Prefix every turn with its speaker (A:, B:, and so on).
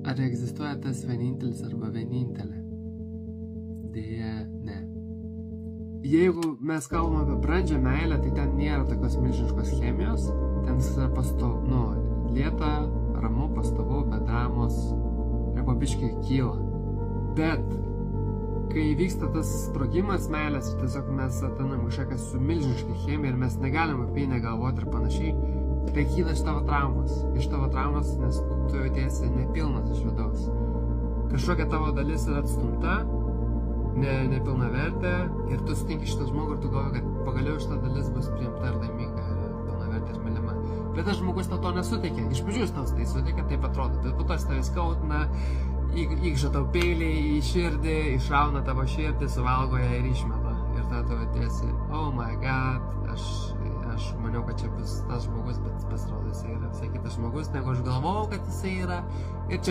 A: Ar egzistuoja tas vienintelis arba vienintelė? Deja, ne. Jeigu mes kalbame apie brandžią meilę, tai ten nėra tokios milžiniškos chemijos, ten viskas yra pastovu, lieta, ramu, pastovu, be dramos, jeigu biškai kyla. Bet kai vyksta tas sprogimas meilės, tiesiog mes atanam kažkokią su milžiniškai chemija ir mes negalim apie jį negalvoti ir panašiai, tai kyla iš tavo traumas, nes tu jautiesi nepilnas iš vidaus. Kažkokia tavo dalis yra atstumta, nepilna vertė ir tu sutinki šitą žmogų ir tu galvoji, kad pagaliau šitą dalis bus priimta ir laiminga, pilna vertė ir mylima. Bet tas žmogus tau to nesuteikia. Iš pradžių jis tau tai suteikia, taip atrodo, bet po to jis tave skaudina, įkža tau peilį į širdį, išrauna tavo širdį, suvalgo ją ir išmeta. Ir tada tu atėsi, oh my god, aš maniau, kad čia bus tas žmogus, bet pasirodo jisai yra visai kitas žmogus, negu aš galvojau, kad jisai yra. Ir čia